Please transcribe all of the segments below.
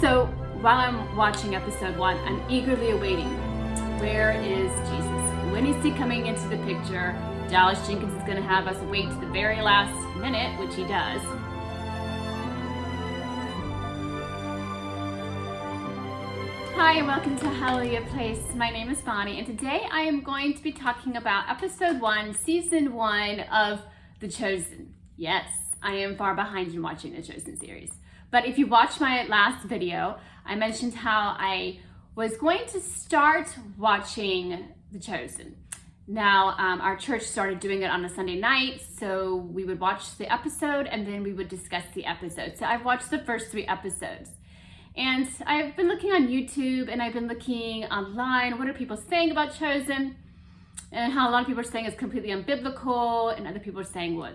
So while I'm watching episode 1, I'm eagerly awaiting, where is Jesus? When is he coming into the picture? Dallas Jenkins is going to have us wait to the very last minute, which he does. Hi and welcome to Hallelujah Place. My name is Bonnie and today I am going to be talking about episode 1, season 1 of The Chosen. Yes, I am far behind in watching The Chosen series. But if you watched my last video, I mentioned how I was going to start watching The Chosen. Now, our church started doing it on a Sunday night, so we would watch the episode and then we would discuss the episode. So I've watched the first 3 episodes. And I've been looking on YouTube and I've been looking online, what are people saying about Chosen? And how a lot of people are saying it's completely unbiblical, and other people are saying, well,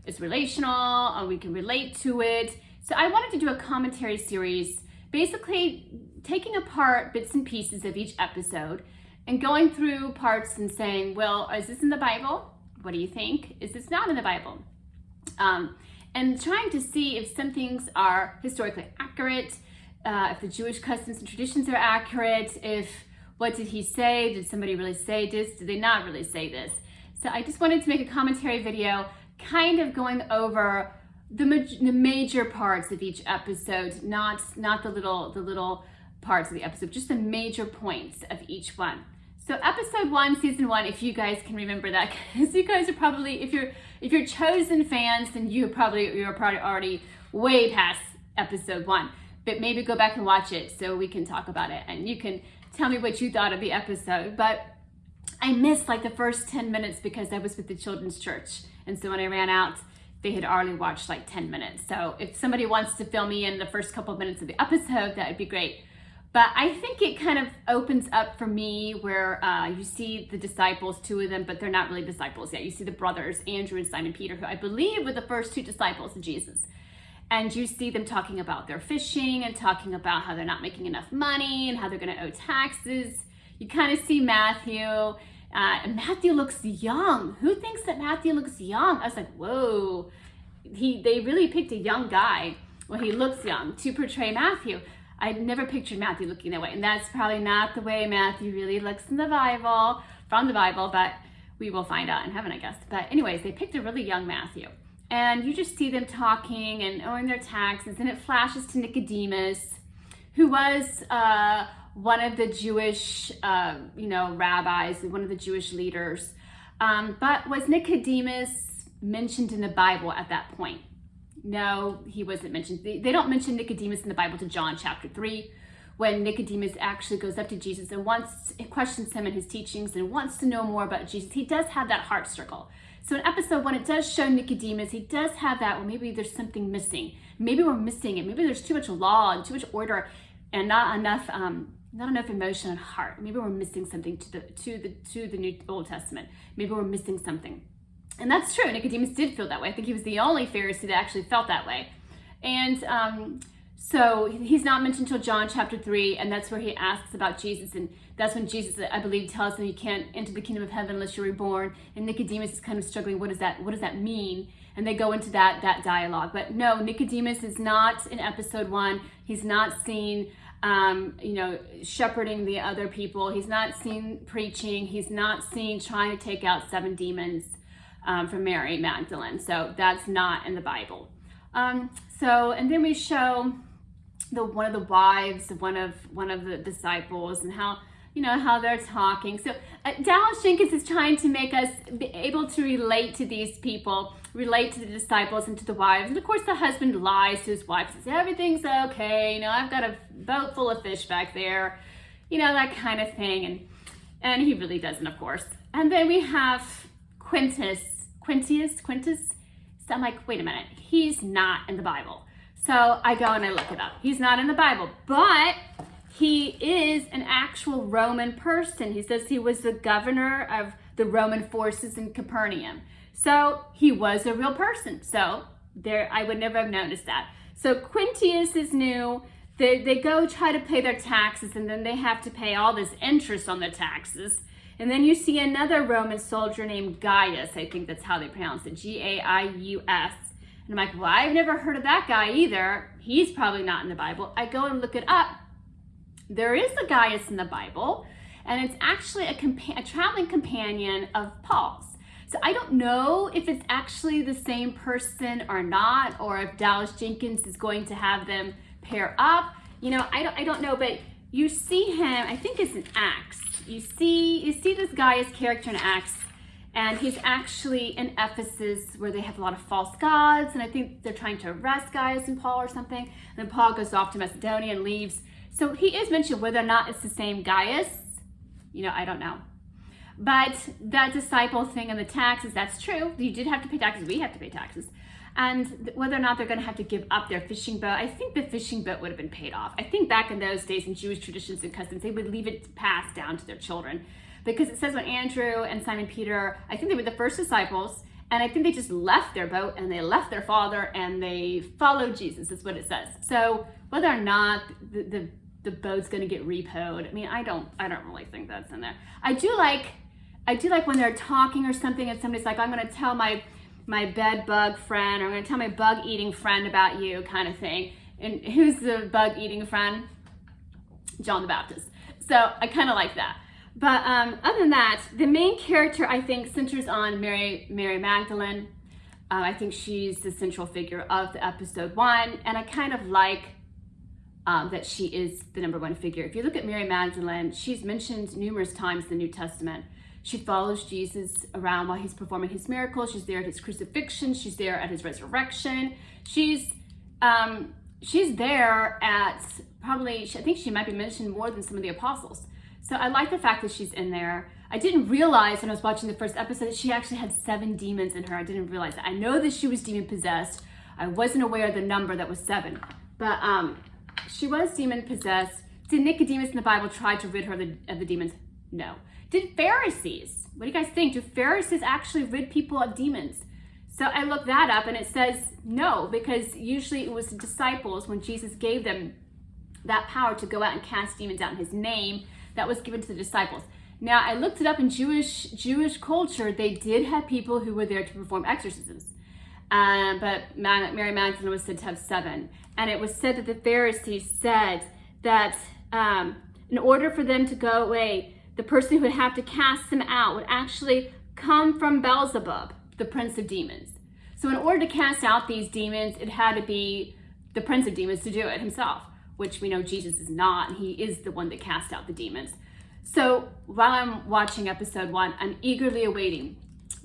it's relational, or we can relate to it. So I wanted to do a commentary series, basically taking apart bits and pieces of each episode and going through parts and saying, well, is this in the Bible? What do you think? Is this not in the Bible? And trying to see if some things are historically accurate, if the Jewish customs and traditions are accurate, if what did he say? Did somebody really say this? Did they not really say this? So I just wanted to make a commentary video kind of going over the major parts of each episode, not the little parts of the episode, just the major points of each one. So episode 1, season 1, if you guys can remember that, because you guys are probably, if you're Chosen fans, then you're probably already way past episode 1. But maybe go back and watch it so we can talk about it and you can tell me what you thought of the episode. But I missed like the first 10 minutes because I was with the children's church, and so when I ran out, they had already watched like 10 minutes. So if somebody wants to fill me in the first couple of minutes of the episode, that would be great. But I think it kind of opens up for me where you see the disciples, 2 of them, but they're not really disciples yet. You see the brothers, Andrew and Simon Peter, who I believe were the first 2 disciples of Jesus. And you see them talking about their fishing and talking about how they're not making enough money and how they're going to owe taxes. You kind of see Matthew. And Matthew looks young. Who thinks that Matthew looks young? I was like, whoa. They really picked a young guy. Well, he looks young to portray Matthew. I never pictured Matthew looking that way. And that's probably not the way Matthew really looks in the Bible, from the Bible, but we will find out in heaven, I guess. But anyways, they picked a really young Matthew. And you just see them talking and owing their taxes. And it flashes to Nicodemus, who was one of the Jewish, rabbis, one of the Jewish leaders. But was Nicodemus mentioned in the Bible at that point? No, he wasn't mentioned. They don't mention Nicodemus in the Bible to John chapter 3, when Nicodemus actually goes up to Jesus and questions him in his teachings and wants to know more about Jesus. He does have that heart circle. So in episode 1, it does show Nicodemus. He does have that, well, maybe there's something missing. Maybe we're missing it. Maybe there's too much law and too much order and not enough emotion and heart. Maybe we're missing something to the New Old Testament. Maybe we're missing something. And that's true. Nicodemus did feel that way. I think he was the only Pharisee that actually felt that way. And so he's not mentioned until John chapter 3, and that's where he asks about Jesus. And that's when Jesus, I believe, tells him you can't enter the kingdom of heaven unless you're reborn. And Nicodemus is kind of struggling. What does that mean? And they go into that dialogue. But no, Nicodemus is not in episode 1. He's not seen shepherding the other people. He's not seen preaching. He's not seen trying to take out 7 demons from Mary Magdalene. So that's not in the Bible. And then we show one of the wives of one of the disciples and how they're talking. So Dallas Jenkins is trying to make us be able to relate to these people, relate to the disciples and to the wives. And of course the husband lies to his wife, says everything's okay, I've got a boat full of fish back there, that kind of thing. And he really doesn't, of course. And then we have Quintus. So I'm like, wait a minute, he's not in the Bible. So I go and I look it up. He's not in the Bible, but he is an actual Roman person. He says he was the governor of the Roman forces in Capernaum. So he was a real person. So I would never have noticed that. So Quintus is new. They go try to pay their taxes, and then they have to pay all this interest on their taxes. And then you see another Roman soldier named Gaius. I think that's how they pronounce it, Gaius. And I'm like, well, I've never heard of that guy either. he's probably not in the Bible. I go and look it up. There is a Gaius in the Bible, and it's actually a traveling companion of Paul's. So I don't know if it's actually the same person or not, or if Dallas Jenkins is going to have them pair up. I don't know, but you see him, I think it's in Acts. You see this Gaius character in Acts, and he's actually in Ephesus where they have a lot of false gods, and I think they're trying to arrest Gaius and Paul or something. And then Paul goes off to Macedonia and leaves. So he is mentioned. Whether or not it's the same Gaius, I don't know. But that disciple thing in the taxes, that's true. You did have to pay taxes. We have to pay taxes. And whether or not they're going to have to give up their fishing boat, I think the fishing boat would have been paid off. I think back in those days, in Jewish traditions and customs, they would leave it passed down to their children. Because it says when Andrew and Simon Peter, I think they were the first disciples, and I think they just left their boat and they left their father and they followed Jesus, is what it says. So whether or not the boat's going to get repoed, I don't really think that's in there. I do like when they're talking or something and somebody's like, I'm going to tell my bed bug friend, or I'm going to tell my bug eating friend about you, kind of thing. And who's the bug eating friend? John the Baptist. So I kind of like that. But other than that, the main character, I think, centers on Mary Magdalene. I think she's the central figure of the episode 1, and I kind of like that she is the number 1 figure. If you look at Mary Magdalene, she's mentioned numerous times in the New Testament. She follows Jesus around while he's performing his miracles. She's there at his crucifixion. She's there at his resurrection. She's there at probably, I think she might be mentioned more than some of the apostles. So I like the fact that she's in there. I didn't realize when I was watching the first episode that she actually had 7 demons in her. I didn't realize that. I know that she was demon possessed. I wasn't aware of the number that was 7. But she was demon possessed. Did Nicodemus in the Bible try to rid her of the demons? No. Did Pharisees? What do you guys think? Do Pharisees actually rid people of demons? So I looked that up, and it says no, because usually it was the disciples, when Jesus gave them that power to go out and cast demons out in his name, that was given to the disciples. Now, I looked it up in Jewish culture. They did have people who were there to perform exorcisms. But Mary Magdalene was said to have 7. And it was said that the Pharisees said that in order for them to go away, the person who would have to cast them out would actually come from Beelzebub, the prince of demons. So in order to cast out these demons, it had to be the prince of demons to do it himself, which we know Jesus is not, and he is the one that cast out the demons. So while I'm watching episode 1, I'm eagerly awaiting,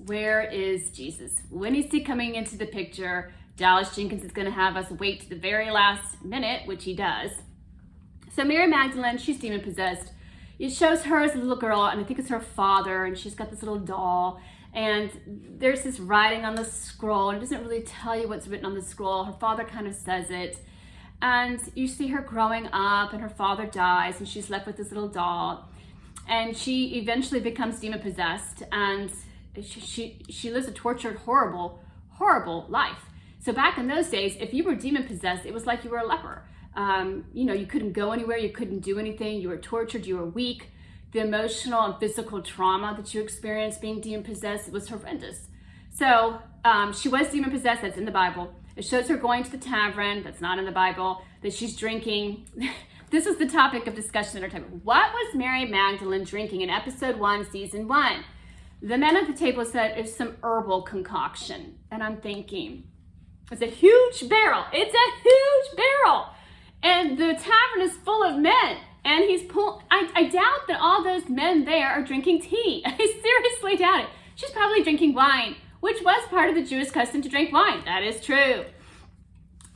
where is Jesus? When is he coming into the picture? Dallas Jenkins is going to have us wait to the very last minute, which he does. So Mary Magdalene, she's demon possessed. It shows her as a little girl, and I think it's her father, and she's got this little doll, and there's this writing on the scroll, and it doesn't really tell you what's written on the scroll. Her father kind of says it, and you see her growing up, and her father dies, and she's left with this little doll, and she eventually becomes demon possessed, and she lives a tortured, horrible life. So back in those days, if you were demon possessed, it was like you were a leper. You couldn't go anywhere, you couldn't do anything, you were tortured, you were weak. The emotional and physical trauma that you experienced being demon possessed was horrendous. So she was demon possessed, that's in the Bible. It shows her going to the tavern, that's not in the Bible, that she's drinking. This is the topic of discussion at our table. What was Mary Magdalene drinking in episode 1, season 1? The men at the table said it's some herbal concoction. And I'm thinking, it's a huge barrel. It's a huge barrel. And the tavern is full of men. And I doubt that all those men there are drinking tea. I seriously doubt it. She's probably drinking wine, which was part of the Jewish custom to drink wine. That is true.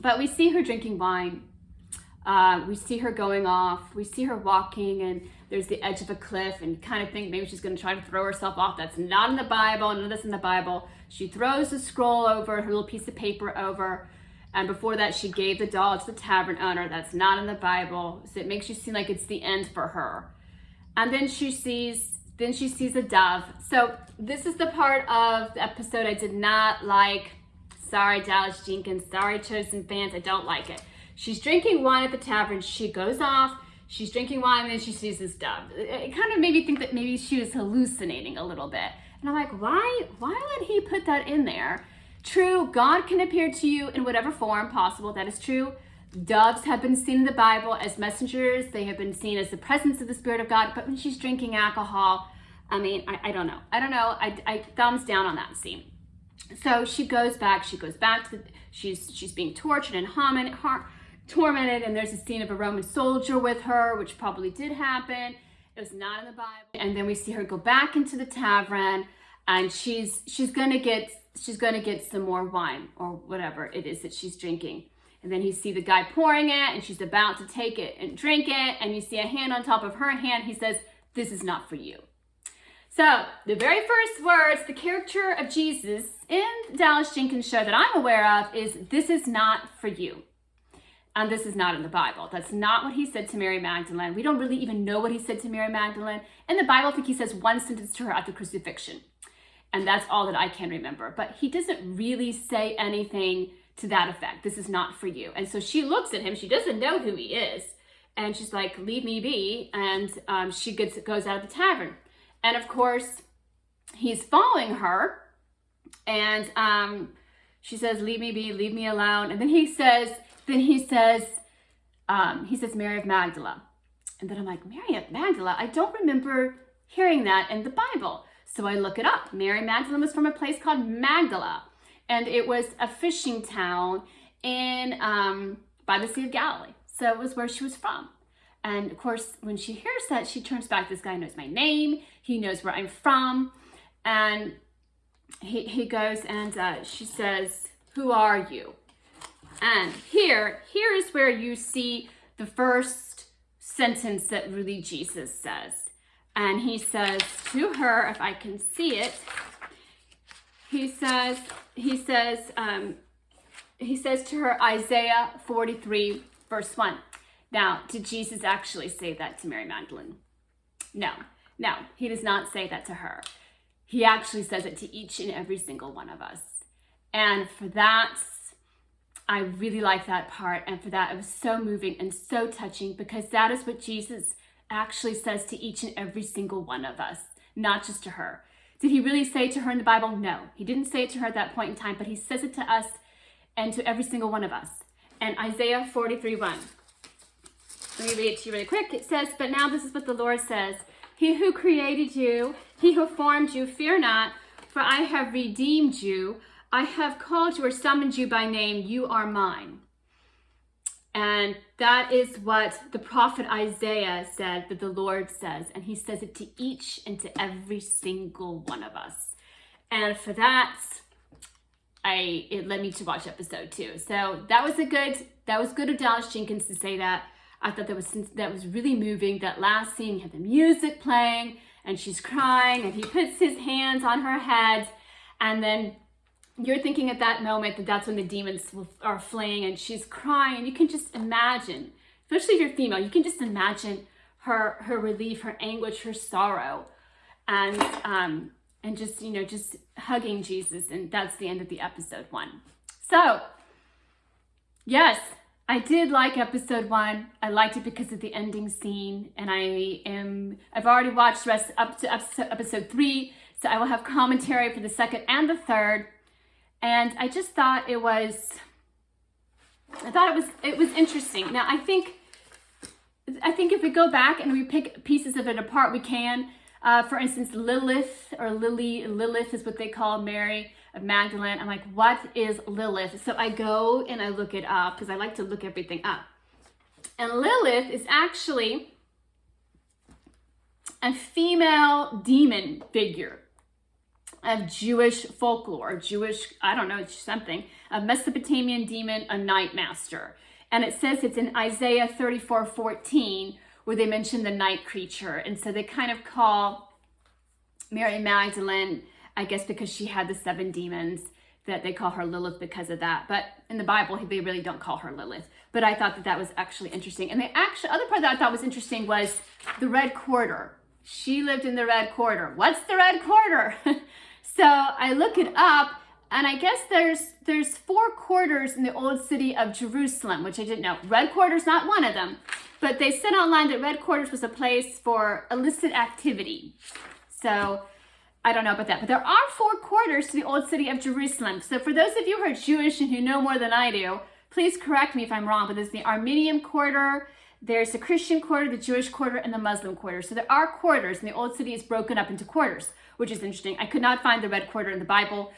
But we see her drinking wine. We see her going off. We see her walking, and there's the edge of a cliff, and kind of think maybe she's going to try to throw herself off. That's not in the Bible. None of that's in the Bible. She throws the scroll over, her little piece of paper over. And before that, she gave the doll to the tavern owner. That's not in the Bible. So it makes you seem like it's the end for her. And then she sees a dove. So this is the part of the episode I did not like. Sorry, Dallas Jenkins. Sorry, Chosen fans. I don't like it. She's drinking wine at the tavern. She goes off. She's drinking wine, and then she sees this dove. It kind of made me think that maybe she was hallucinating a little bit. And I'm like, why would he put that in there? True, God can appear to you in whatever form possible. That is true. Doves have been seen in the Bible as messengers. They have been seen as the presence of the Spirit of God. But when she's drinking alcohol, I mean, I don't know. I thumbs down on that scene. So she goes back to she's being tortured and tormented, and there's a scene of a Roman soldier with her, which probably did happen. It was not in the Bible. And then we see her go back into the tavern, and she's gonna get some more wine or whatever it is that she's drinking. And then you see the guy pouring it, and she's about to take it and drink it, and you see a hand on top of her hand. He says, "This is not for you." So the very first words, the character of Jesus in the Dallas Jenkins show that I'm aware of is, "This is not for you." And this is not in the Bible. That's not what he said to Mary Magdalene. We don't really even know what he said to Mary Magdalene. In the Bible, I think he says one sentence to her at the crucifixion. And that's all that I can remember. But he doesn't really say anything to that effect. "This is not for you." And so she looks at him. She doesn't know who he is. And she's like, "Leave me be." And she goes out of the tavern. And of course, he's following her. And she says, "Leave me be, leave me alone." And then he says, Mary of Magdala. And then I'm like, Mary of Magdala? I don't remember hearing that in the Bible. So I look it up. Mary Magdalene was from a place called Magdala. And it was a fishing town in by the Sea of Galilee. So it was where she was from. And of course, when she hears that, she turns back. This guy knows my name. He knows where I'm from. And he goes and she says, "Who are you?" And here is where you see the first sentence that really Jesus says. And he says to her, if I can see it, he says to her, Isaiah 43, verse 1. Now, did Jesus actually say that to Mary Magdalene? No, he does not say that to her. He actually says it to each and every single one of us. And for that, I really like that part. And for that, it was so moving and so touching, because that is what Jesus actually says to each and every single one of us, not just to her. Did he really say it to her in the Bible? No, he didn't say it to her at that point in time, but he says it to us and to every single one of us. And Isaiah 43:1. Let me read it to you really quick. It says, "But now this is what the Lord says. He who created you, he who formed you, fear not, for I have redeemed you. I have called you or summoned you by name. You are mine." And that is what the prophet Isaiah said that the Lord says. And he says it to each and to every single one of us. And for that, it led me to watch episode 2. So that was good of Dallas Jenkins to say that. I thought that was really moving. That last scene, you had the music playing and she's crying and he puts his hands on her head, and then you're thinking at that moment that that's when the demons are fleeing and she's crying, and you can just imagine, especially if you're female, you can just imagine her relief, her anguish, her sorrow, and just just hugging Jesus. And that's the end of the episode 1. So yes, I did like episode 1. I liked it because of the ending scene, and I've already watched the rest up to episode 3, so I will have commentary for the second and the third. And I just thought it was interesting. Now I think if we go back and we pick pieces of it apart, we can. For instance, Lilith is what they call Mary of Magdalene. I'm like, what is Lilith? So I go and I look it up because I like to look everything up. And Lilith is actually a female demon figure of Jewish folklore, a Mesopotamian demon, a night master. And it says it's in Isaiah 34:14, where they mention the night creature. And so they kind of call Mary Magdalene, I guess because she had the 7 demons, that they call her Lilith because of that. But in the Bible, they really don't call her Lilith. But I thought that was actually interesting. And the other part that I thought was interesting was the Red Quarter. She lived in the Red Quarter. What's the Red Quarter? So I look it up, and I guess there's 4 quarters in the old city of Jerusalem, which I didn't know. Red Quarter's not one of them, but they said online that Red Quarters was a place for illicit activity. So I don't know about that, but there are 4 quarters to the old city of Jerusalem. So for those of you who are Jewish and who know more than I do, Please correct me if I'm wrong, but there's the Armenian quarter, there's the Christian quarter, the Jewish quarter, and the Muslim quarter. So there are quarters, and the Old City is broken up into quarters, which is interesting. I could not find the red quarter in the Bible.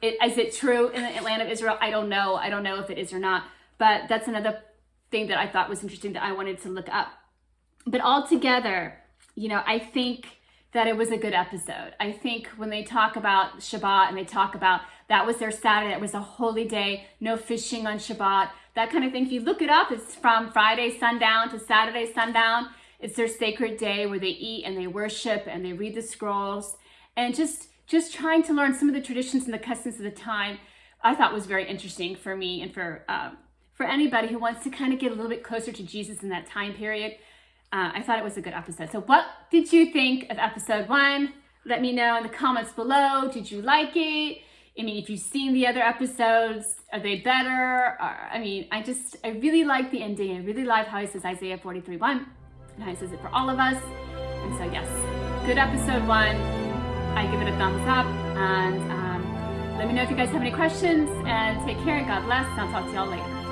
Is it true in the land of Israel? I don't know. I don't know if it is or not. But that's another thing that I thought was interesting that I wanted to look up. But altogether, I think that it was a good episode. I think when they talk about Shabbat and they talk about that was their Saturday, it was a holy day, no fishing on Shabbat, that kind of thing. If you look it up, it's from Friday sundown to Saturday sundown. It's their sacred day where they eat and they worship and they read the scrolls. And just trying to learn some of the traditions and the customs of the time, I thought was very interesting for me and for anybody who wants to kind of get a little bit closer to Jesus in that time period. I thought it was a good episode. So what did you think of episode 1? Let me know in the comments below. Did you like it? I mean, if you've seen the other episodes, are they better? I really like the ending. I really like how he says Isaiah 43:1 and how he says it for all of us. And so yes, good episode 1. I give it a thumbs up. And let me know if you guys have any questions. And take care and God bless. And I'll talk to y'all later.